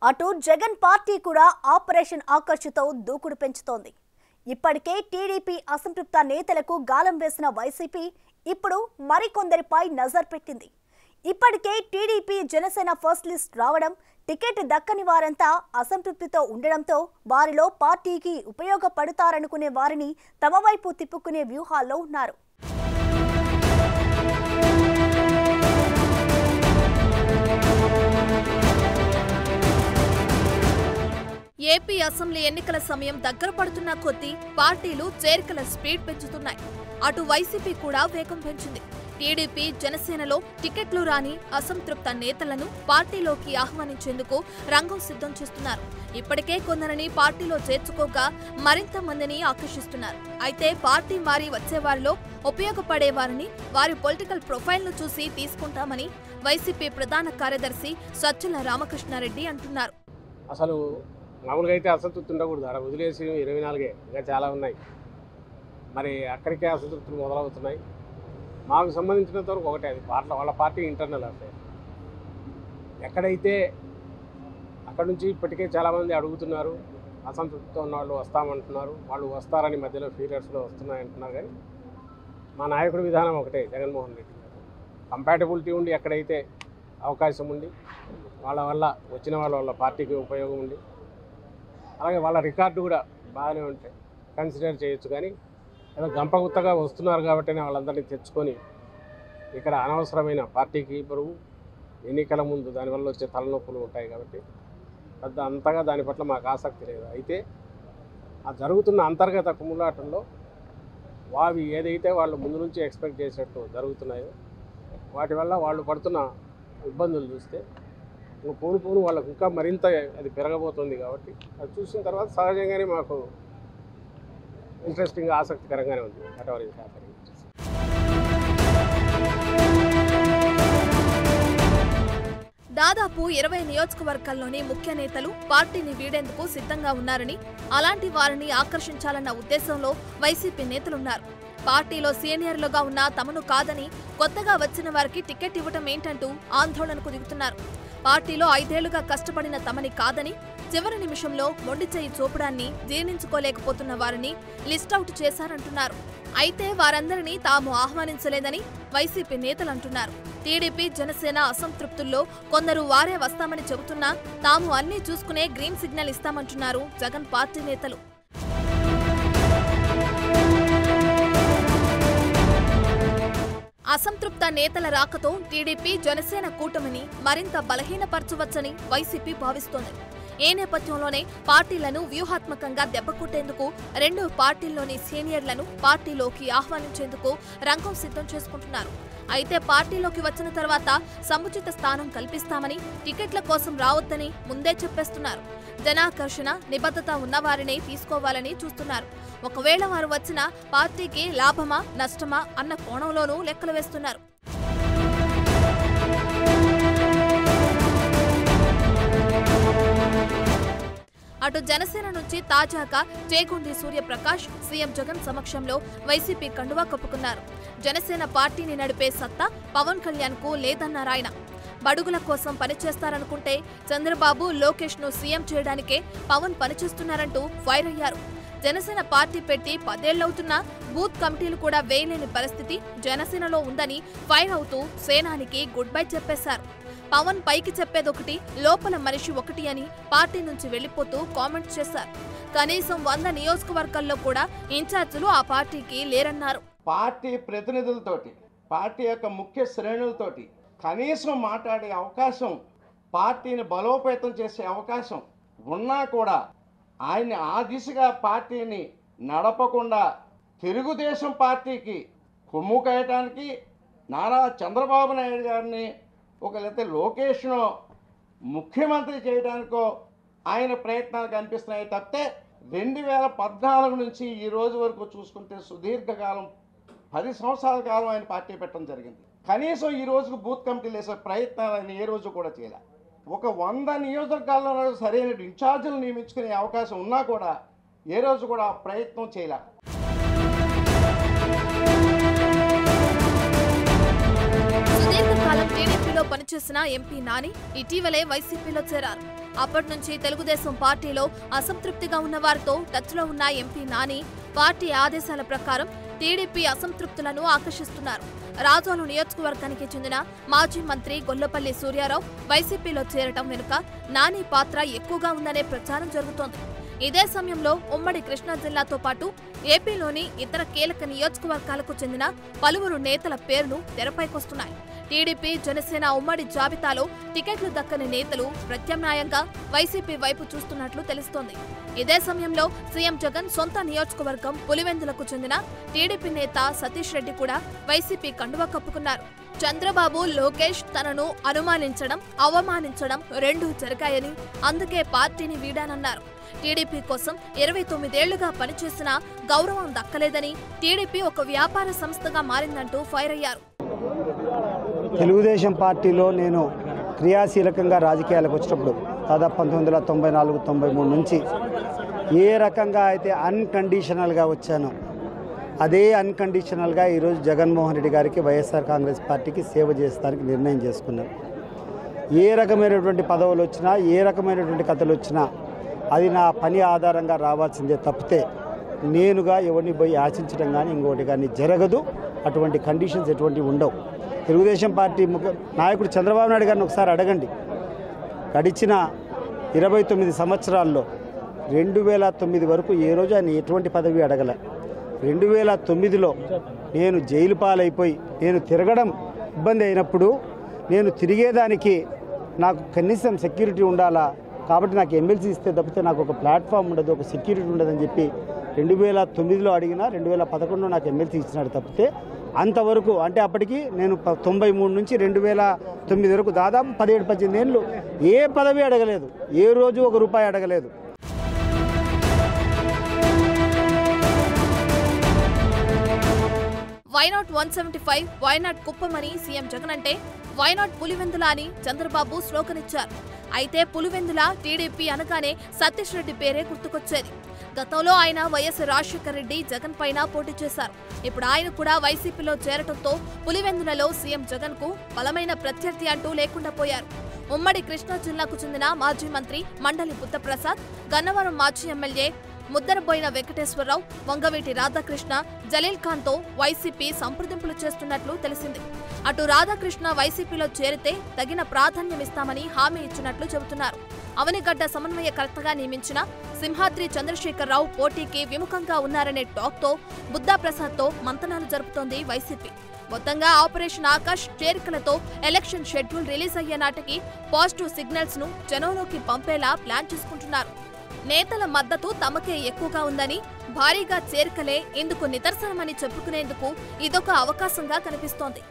అటు జగన్ పార్టీ కూడా ఆపరేషన్ ఆకర్షితో దూకుడు పెంచుతోంది. ఇప్పటికే టీడీపీ అసంతృప్త నేతలకు గాలం వేసిన వైసీపీ ఇప్పుడు మరికొందరిపై నజర్ పెట్టింది. ఇప్పటికే టీడీపీ జనసేన ఫస్ట్ లిస్ట్ రావడం, టికెట్ దక్కని వారంతా అసంతృప్తితో ఉండడంతో వారిలో పార్టీకి ఉపయోగపడతారనుకునే వారిని తమ వైపు తిప్పుకునే వ్యూహాల్లో ఉన్నారు. ఏపీ అసెంబ్లీ ఎన్నికల సమయం దగ్గర పడుతున్న కొద్దీ పార్టీలు చేరికల స్పీడ్ పెంచుతున్నాయి. అటు వైసీపీ కూడా వేగం పెంచింది. టీడీపీ జనసేనలో టికెట్లు రాని అసంతృప్త నేతలను పార్టీలోకి ఆహ్వానించేందుకు రంగం సిద్ధం చేస్తున్నారు. ఇప్పటికే కొందరిని పార్టీలో చేర్చుకోగా మరింత మందిని ఆకర్షిస్తున్నారు. అయితే పార్టీ మారి వచ్చేవారిలో ఉపయోగపడే వారిని వారి పొలిటికల్ ప్రొఫైల్ను చూసి తీసుకుంటామని వైసీపీ ప్రధాన కార్యదర్శి సజ్జల రామకృష్ణారెడ్డి అంటున్నారు. అసలు మామూలుగా అయితే అసంతృప్తి ఉండకూడదు. అక్కడ వదిలేసి 24 ఇంకా చాలా ఉన్నాయి. మరి అక్కడికే అసంతృప్తులు మొదలవుతున్నాయి. మాకు సంబంధించినంత వరకు ఒకటే, అది వాళ్ళ పార్టీ ఇంటర్నల్ అఫేర్. ఎక్కడైతే అక్కడ నుంచి ఇప్పటికే చాలామంది అడుగుతున్నారు, అసంతృప్తితో ఉన్న వాళ్ళు వస్తామంటున్నారు, వాళ్ళు వస్తారని మధ్యలో ఫీరియర్స్లో వస్తున్నాయంటున్నారు. కానీ మా నాయకుడి విధానం ఒకటే, జగన్మోహన్ రెడ్డి గారు కంపాటబిలిటీ ఉండి ఎక్కడైతే అవకాశం ఉండి వాళ్ళ వల్ల వచ్చిన వాళ్ళ పార్టీకి ఉపయోగం ఉండి అలాగే వాళ్ళ రికార్డు కూడా బాగానే ఉంటాయి, కన్సిడర్ చేయొచ్చు. కానీ ఏదో గంపగుత్తగా వస్తున్నారు కాబట్టి వాళ్ళందరినీ తెచ్చుకొని ఇక్కడ అనవసరమైన పార్టీకి బరువు, ఎన్నికల ముందు దానివల్ల వచ్చే తలనొప్పులు ఉంటాయి. కాబట్టి పెద్ద అంతగా దాని పట్ల మాకు ఆసక్తి లేదు. అయితే ఆ జరుగుతున్న అంతర్గత కుమ్ములాటంలో అవి ఏదైతే వాళ్ళు ముందు నుంచి ఎక్స్పెక్ట్ చేసేట్టు జరుగుతున్నాయో వాటి వల్ల వాళ్ళు పడుతున్న ఇబ్బందులు చూస్తే పోను వాళ్ళకు ఇంకా మరింత అది పెరగబోతుంది. కాబట్టి అది చూసిన తర్వాత సహజంగానే మాకు ఇంట్రెస్టింగ్, ఆసక్తికరంగానే ఉంది. Whatever is happening. దాదాపు 20 నియోజకవర్గాల్లోని ముఖ్య నేతలు పార్టీని వీడేందుకు సిద్ధంగా ఉన్నారని, అలాంటి వారిని ఆకర్షించాలన్న ఉద్దేశంలో వైసీపీ నేతలున్నారు. పార్టీలో సీనియర్లుగా ఉన్న తమను కాదని కొత్తగా వచ్చిన వారికి టికెట్ ఇవ్వటం ఏంటంటూ ఆందోళనకు దిగుతున్నారు. పార్టీలో 5 ఏళ్లుగా కష్టపడిన తమని కాదని చివరి నిమిషంలో మొండి చేయి చూపడాన్ని జీర్ణించుకోలేకపోతున్న వారిని లిస్టౌట్ చేశారంటున్నారు. అయితే వారందరినీ తాము ఆహ్వానించలేదని వైసీపీ నేతలు అంటున్నారు. టీడీపీ జనసేన అసంతృప్తుల్లో కొందరు వారే వస్తామని చెబుతున్నా తాము అన్నీ చూసుకునే గ్రీన్ సిగ్నల్ ఇస్తామంటున్నారు జగన్ పార్టీ నేతలు. అసంతృప్త నేతల రాకతో టీడీపీ జనసేన కూటమిని మరింత బలహీనపరచవచ్చని వైసీపీ భావిస్తోంది. ఈ నేపథ్యంలోనే పార్టీలను వ్యూహాత్మకంగా దెబ్బకొట్టేందుకు 2 పార్టీల్లోని సీనియర్లను పార్టీలోకి ఆహ్వానించేందుకు రంగం సిద్ధం చేసుకుంటున్నారు. అయితే పార్టీలోకి వచ్చిన తర్వాత సముచిత స్థానం కల్పిస్తామని, టికెట్ల కోసం రావద్దని ముందే చెప్పేస్తున్నారు. జనాకర్షణ, నిబద్ధత ఉన్నవారినే తీసుకోవాలని చూస్తున్నారు. ఒకవేళ వారు వచ్చినా పార్టీకి లాభమా నష్టమా అన్న కోణంలోనూ లెక్కలు వేస్తున్నారు. అటు జనసేన నుంచి తాజాగా చేగొండి సూర్యప్రకాష్ సీఎం జగన్ సమక్షంలో వైసీపీ కండువా కప్పుకున్నారు. జనసేన పార్టీని నడిపే సత్తా పవన్ కళ్యాణ్ కు లేదన్నారాయన. బడుగుల కోసం పనిచేస్తారనుకుంటే చంద్రబాబు, లోకేష్ ను సీఎం చేయడానికే పవన్ పనిచేస్తున్నారంటూ ఫైర్ అయ్యారు. జనసేన పార్టీ పెట్టి 10 ఏళ్లవుతున్నా బూత్ కమిటీలు కూడా వేయలేని పరిస్థితి జనసేనలో ఉందని ఫైర్ అవుతూ సేనానికి గుడ్ బై చెప్పేశారు. పవన్ పైకి చెప్పేదొకటి, లోపల మనిషి ఒకటి అని పార్టీ నుంచి వెళ్లిపోతూ కామెంట్స్ చేశారు. కనీసం 100 నియోజకవర్గాల్లో కూడా ఇన్ఛార్జీలు ఆ పార్టీకి లేరన్నారు. పార్టీ ప్రతినిధులతోటి, పార్టీ యొక్క ముఖ్య శ్రేణులతోటి కనీసం మాట్లాడే అవకాశం, పార్టీని బలోపేతం చేసే అవకాశం ఉన్నా కూడా ఆయన ఆ దిశగా పార్టీని నడపకుండా తెలుగుదేశం పార్టీకి కొమ్ము కాయటానికి నారా చంద్రబాబు నాయుడు గారిని లేకపోతే లోకేష్ను ముఖ్యమంత్రి చేయడానికో ఆయన ప్రయత్నాలు కనిపిస్తున్నాయి తప్పితే 2014 నుంచి ఈ రోజు వరకు చూసుకుంటే సుదీర్ఘకాలం 10 సంవత్సరాల కాలం ఆయన పార్టీ పెట్టడం జరిగింది. కనీసం ఈ రోజుకు బూత్ కమిటీలు వేసే ప్రయత్నాలు ఆయన ఏ రోజు కూడా చేయలే. ఒక 100 నియోజకవర్గాల్లో సరైన ఇన్ఛార్జీలు నియమించుకునే అవకాశం ఉన్నా కూడా ఏ రోజు కూడా ప్రయత్నం చేయలే. సుదీర్ఘకాలం టీడీపీ వైసీపీలో పనిచేసిన ఎంపీ నాని ఇటీవలే వైసీపీలో చేరారు. అప్పటి నుంచి తెలుగుదేశం పార్టీలో అసంతృప్తిగా ఉన్న వారితో టచ్లో ఉన్న ఎంపీ నాని పార్టీ ఆదేశాల ప్రకారం టీడీపీ అసంతృప్తులను ఆకర్షిస్తున్నారు. రాజోలు నియోజకవర్గానికి చెందిన మాజీ మంత్రి గొల్లపల్లి సూర్యారావు వైసీపీలో చేరటం వెనుక నాని పాత్ర ఎక్కువగా ఉందనే ప్రచారం జరుగుతోంది. ఇదే సమయంలో ఉమ్మడి కృష్ణా జిల్లాతో పాటు ఏపీలోని ఇతర కీలక నియోజకవర్గాలకు చెందిన పలువురు నేతల పేర్లు తెరపైకొస్తున్నాయి. టీడీపీ జనసేన ఉమ్మడి జాబితాలో టికెట్లు దక్కని నేతలు ప్రత్యామ్నాయంగా వైసీపీ వైపు చూస్తున్నట్లు తెలుస్తోంది. ఇదే సమయంలో సీఎం జగన్ సొంత నియోజకవర్గం పులివెందులకు చెందిన టీడీపీ నేత సతీష్ రెడ్డి కూడా వైసీపీ కండువా కప్పుకున్నారు. చంద్రబాబు, లోకేష్ తనను అనుమానించడం, అవమానించడం రెండూ జరిగాయని, అందుకే పార్టీని వీడానన్నారు. టీడీపీ కోసం 29 ఏళ్లుగా పనిచేసిన గౌరవం దక్కలేదని, టీడీపీ ఒక వ్యాపార సంస్థగా మారిందంటూ ఫైర్ అయ్యారు. తెలుగుదేశం పార్టీలో నేను క్రియాశీలకంగా రాజకీయాలకు వచ్చినప్పుడు దాదాపు 1994-93 నుంచి ఏ రకంగా అయితే అన్కండిషనల్గా వచ్చానో అదే అన్కండిషనల్గా ఈరోజు జగన్మోహన్ రెడ్డి గారికి, వైఎస్ఆర్ కాంగ్రెస్ పార్టీకి సేవ చేస్తానికి నిర్ణయం చేసుకున్నాను. ఏ రకమైనటువంటి పదవులు వచ్చినా, ఏ రకమైనటువంటి కథలు వచ్చినా అది నా పని ఆధారంగా రావాల్సిందే తప్పితే నేనుగా ఎవరిని పోయి ఆశించడం కానీ ఇంకోటి కానీ జరగదు. అటువంటి కండిషన్స్ ఎటువంటివి ఉండవు. తెలుగుదేశం పార్టీ నాయకుడు చంద్రబాబు నాయుడు గారిని ఒకసారి అడగండి. గడిచిన 29 సంవత్సరాల్లో 2009 వరకు ఏ రోజు ఆయన ఎటువంటి పదవి అడగలే. 2009లో నేను జైలు పాలైపోయి నేను తిరగడం ఇబ్బంది అయినప్పుడు నేను తిరిగేదానికి నాకు కనీసం సెక్యూరిటీ ఉండాలా, కాబట్టి నాకు ఎమ్మెల్సీ ఇస్తే తప్పితే నాకు ఒక ప్లాట్ఫామ్ ఉండదు, ఒక సెక్యూరిటీ ఉండదని చెప్పి 2009లో అడిగినా 2011లో నాకు ఎమ్మెల్సీ ఇచ్చినాడు తప్పితే అంతవరకు అంటే అప్పటికి నేను 93 నుంచి 2009 వరకు దాదాపు 17-18 ఏళ్ళు ఏ పదవి అడగలేదు, ఏ రోజు ₹1 అడగలేదు. వైనాట్ 175, వైనాట్ కుప్పమని సీఎం జగన్ అంటే వైనాట్ పులివెందుల అని చంద్రబాబు స్లోగన్ ఇచ్చారు. అయితే పులివెందుల టీడీపీ అనగానే సతీష్ రెడ్డి పేరే గుర్తుకొచ్చేది. గతంలో ఆయన వైఎస్ రాజశేఖర రెడ్డి జగన్ పైన పోటీ చేశారు. ఇప్పుడు ఆయన కూడా వైసీపీలో చేరటంతో పులివెందులలో సీఎం జగన్ కు బలమైన ప్రత్యర్థి అంటూ లేకుండా పోయారు. ఉమ్మడి కృష్ణా జిల్లాకు చెందిన మాజీ మంత్రి మండలి బుద్ధప్రసాద్, గన్నవరం మాజీ ఎమ్మెల్యే ముద్దరబోయిన వెంకటేశ్వరరావు, వంగవీటి రాధాకృష్ణ, జలీల్ ఖాన్ తో వైసీపీ సంప్రదింపులు చేస్తున్నట్లు తెలిసింది. అటు రాధాకృష్ణ వైసీపీలో చేరితే తగిన ప్రాధాన్యమిస్తామని హామీ ఇచ్చినట్లు చెబుతున్నారు. అవనిగడ్డ సమన్వయకర్తగా నియమించిన సింహాద్రి చంద్రశేఖరరావు పోటీకి విముఖంగా ఉన్నారనే టాక్ తో బుద్ధప్రసాద్ తో మంతనాలు జరుపుతోంది వైసీపీ. మొత్తంగా ఆపరేషన్ ఆకాష్ చేరికలతో ఎలక్షన్ షెడ్యూల్ రిలీజ్ అయ్యే నాటికి పాజిటివ్ సిగ్నల్స్ ను జనంలోకి పంపేలా ప్లాన్ చేసుకుంటున్నారు. నేతల మద్దతు తమకే ఎక్కువగా ఉందని, భారీగా చేరికలే ఇందుకు నిదర్శనమని చెప్పుకునేందుకు ఇదొక అవకాశంగా కనిపిస్తోంది.